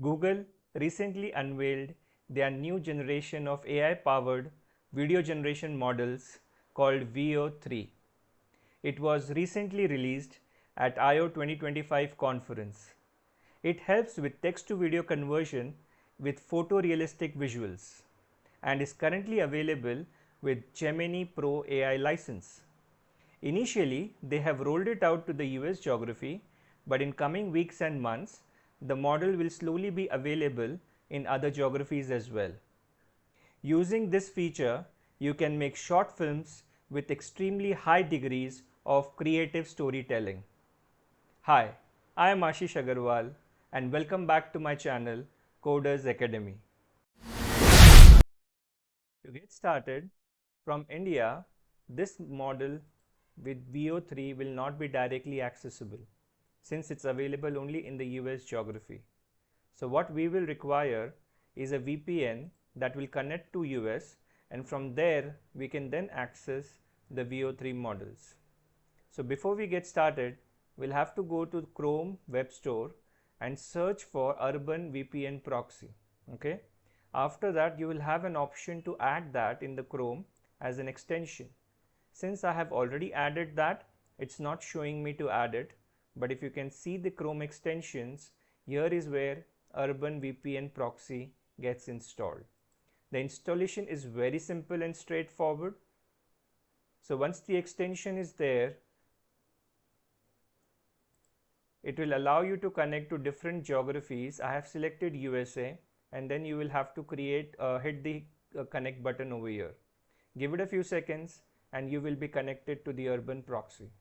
Google recently unveiled their new generation of AI-powered video generation models called veo3. It was recently released at I/O 2025 conference. It helps with text-to-video conversion with photorealistic visuals and is currently available with Gemini Pro AI license. Initially, they have rolled it out to the US geography, but in coming weeks and months, the model will slowly be available in other geographies as well. Using this feature, you can make short films with extremely high degrees of creative storytelling. Hi, I am Ashish Agarwal and welcome back to my channel Coders Academy. To get started, from India, this model with veo3 will not be directly accessible since it's available only in the US geography. So what we will require is a VPN that will connect to US, and from there we can then access the veo3 models. So before we get started, we'll have to go to Chrome Web Store and search for Urban VPN proxy. Okay. After that, you will have an option to add that in the Chrome as an extension. Since I have already added that, it's not showing me to add it, but if you can see the Chrome extensions, here is where Urban VPN proxy gets installed. The installation is very simple and straightforward. So once the extension is there, it will allow you to connect to different geographies. I have selected USA, and then you will have to hit the connect button over here. Give it a few seconds and you will be connected to the Urban proxy.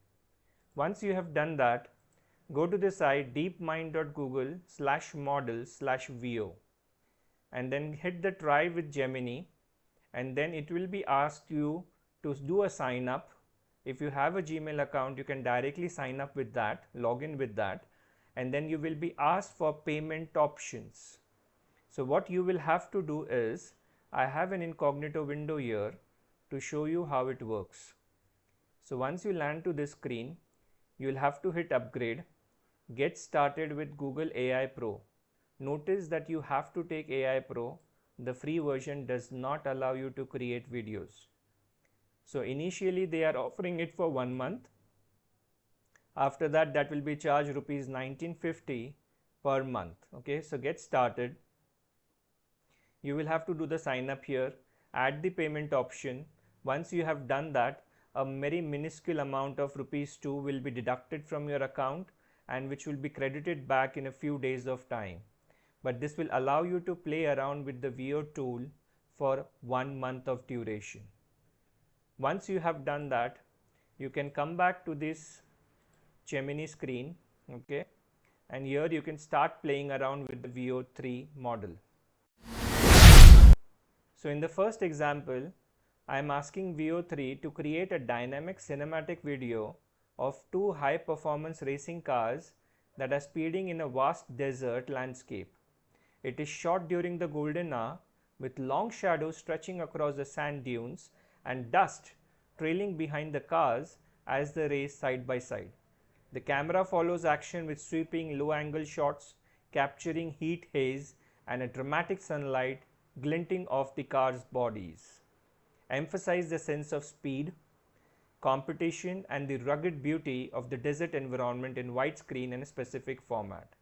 Once you have done that, go to the site deepmind.google/models/veo and then hit the try with Gemini, and then it will be asked you to do a sign up. If you have a Gmail account, you can directly sign up with that, log in with that, and then you will be asked for payment options. So what you will have to do is, I have an incognito window here to show you how it works. So once you land to this screen, you will have to hit upgrade, get started with Google AI Pro. Notice that you have to take AI Pro. The free version does not allow you to create videos. So initially they are offering it for 1 month. After that, that will be charged rupees 1950 per month. Okay, so get started. You will have to do the sign up here, add the payment option. Once you have done that, a very minuscule amount of rupees 2 will be deducted from your account and which will be credited back in a few days of time. But this will allow you to play around with the Veo tool for 1 month of duration. Once you have done that, you can come back to this Gemini screen, okay, and here you can start playing around with the veo3 model. So in the first example, I am asking veo3 to create a dynamic cinematic video of 2 high performance racing cars that are speeding in a vast desert landscape. It is shot during the golden hour with long shadows stretching across the sand dunes and dust trailing behind the cars as they race side by side. The camera follows action with sweeping low-angle shots, capturing heat haze and a dramatic sunlight glinting off the cars' bodies. Emphasize the sense of speed, competition and the rugged beauty of the desert environment in widescreen and a specific format.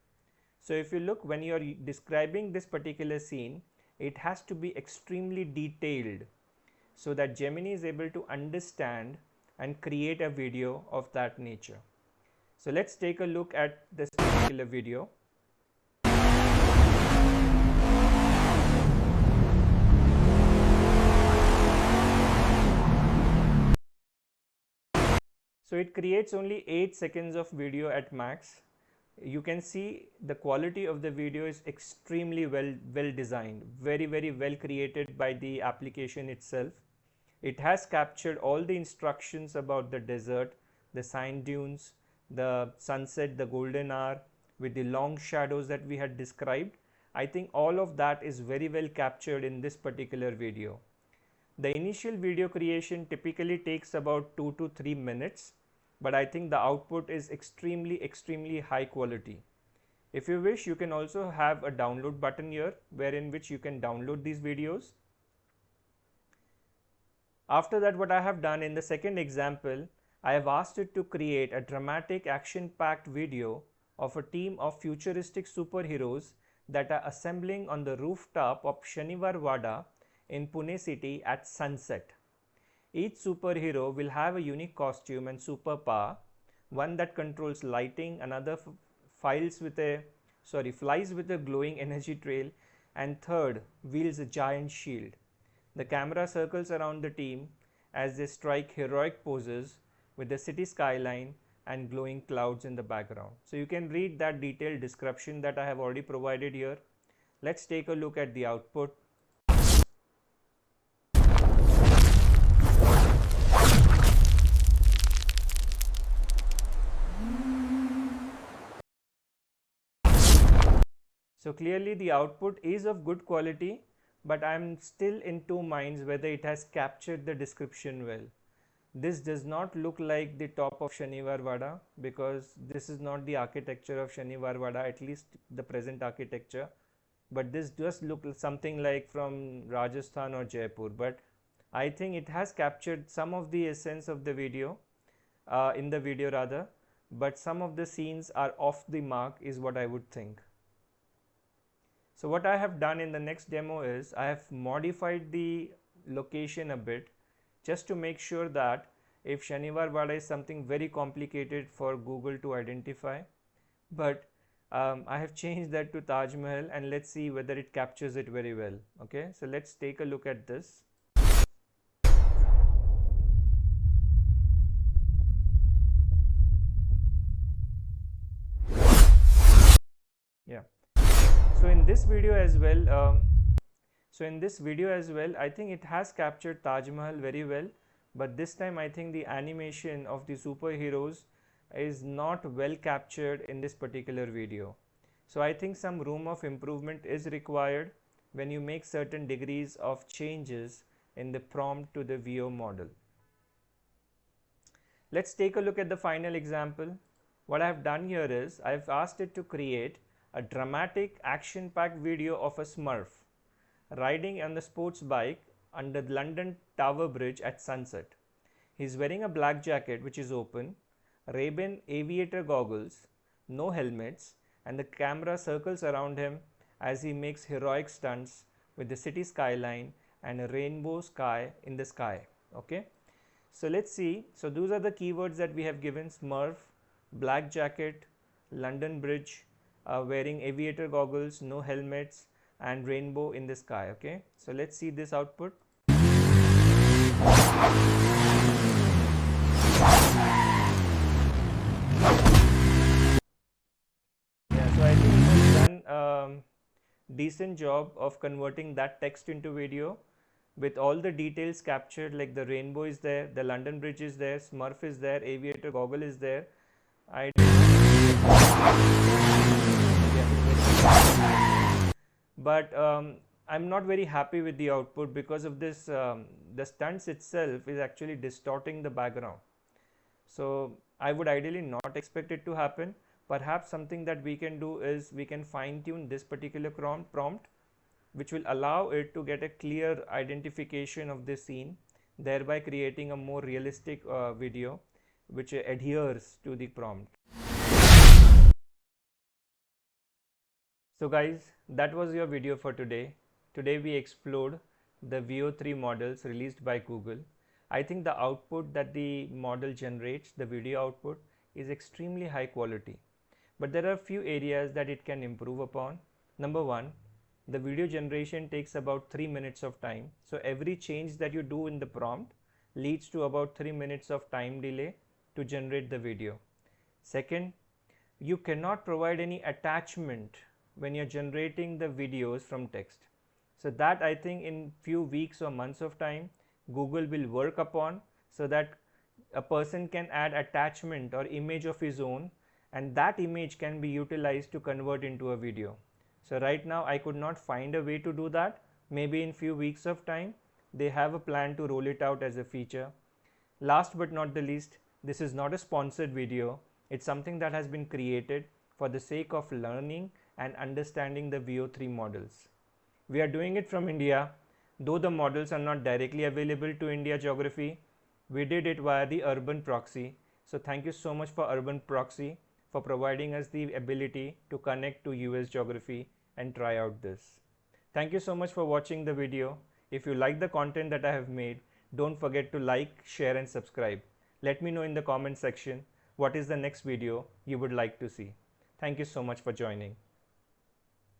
So if you look, when you are describing this particular scene, it has to be extremely detailed so that Gemini is able to understand and create a video of that nature. So let's take a look at this particular video. So it creates only 8 seconds of video at max. You can see the quality of the video is extremely well designed, very well created by the application itself. It has captured all the instructions about the desert, the sand dunes, the sunset, the golden hour with the long shadows that we had described. I think all of that is very well captured in this particular video. The initial video creation typically takes about 2 to 3 minutes, but I think the output is extremely high quality. If you wish, you can also have a download button here, wherein which you can download these videos. After that, what I have done in the second example, I have asked it to create a dramatic action-packed video of a team of futuristic superheroes that are assembling on the rooftop of Shaniwar Wada in Pune city at sunset. Each superhero will have a unique costume and superpower, one that controls lighting, another flies with a glowing energy trail, and third wields a giant shield. The camera circles around the team as they strike heroic poses with the city skyline and glowing clouds in the background. So you can read that detailed description that I have already provided here. Let's take a look at the output. So clearly the output is of good quality, but I am still in two minds whether it has captured the description well. This does not look like the top of Shaniwar Wada, because this is not the architecture of Shaniwar Wada, at least the present architecture, but this does look something like from Rajasthan or Jaipur. But I think it has captured some of the essence of the video, in the video rather, but some of the scenes are off the mark is what I would think. So what I have done in the next demo is I have modified the location a bit, just to make sure that if Shaniwar Wada is something very complicated for Google to identify, but I have changed that to Taj Mahal, and let's see whether it captures it very well. Okay, so let's take a look at this. Yeah. So in this video as well, I think it has captured Taj Mahal very well, but this time I think the animation of the superheroes is not well captured in this particular video. So I think some room of improvement is required when you make certain degrees of changes in the prompt to the VO model. Let's take a look at the final example. What I have done here is I have asked it to create a dramatic action-packed video of a Smurf riding on the sports bike under the London Tower Bridge at sunset. He is wearing a black jacket which is open, Ray-Ban aviator goggles, no helmets, and the camera circles around him as he makes heroic stunts with the city skyline and a rainbow sky in the sky. Okay, so let's see. So those are the keywords that we have given: Smurf, black jacket, London Bridge, wearing aviator goggles, no helmets, and rainbow in the sky. Okay, so let's see this output. Yeah, so I think it has done decent job of converting that text into video with all the details captured, like the rainbow is there, the London Bridge is there, Smurf is there, aviator goggle is there. But I'm not very happy with the output because of this. The stunts itself is actually distorting the background. So I would ideally not expect it to happen. Perhaps something that we can do is we can fine tune this particular prompt, which will allow it to get a clear identification of this scene, thereby creating a more realistic video which adheres to the prompt. So guys, that was your video for today. Today we explored the VO3 models released by Google. I think the output that the model generates, the video output, is extremely high quality. But there are a few areas that it can improve upon. Number one, the video generation takes about 3 minutes of time. So every change that you do in the prompt leads to about 3 minutes of time delay to generate the video. Second, you cannot provide any attachment when you're generating the videos from text. So that I think in few weeks or months of time, Google will work upon, so that a person can add attachment or image of his own, and that image can be utilized to convert into a video. So right now I could not find a way to do that. Maybe in few weeks of time they have a plan to roll it out as a feature. Last but not the least, this is not a sponsored video. It's something that has been created for the sake of learning and understanding the VO3 models. We are doing it from India. Though the models are not directly available to India geography, we did it via the Urban Proxy. So thank you so much for Urban Proxy for providing us the ability to connect to US geography and try out this. Thank you so much for watching the video. If you like the content that I have made, don't forget to like, share and subscribe. Let me know in the comment section what is the next video you would like to see. Thank you so much for joining.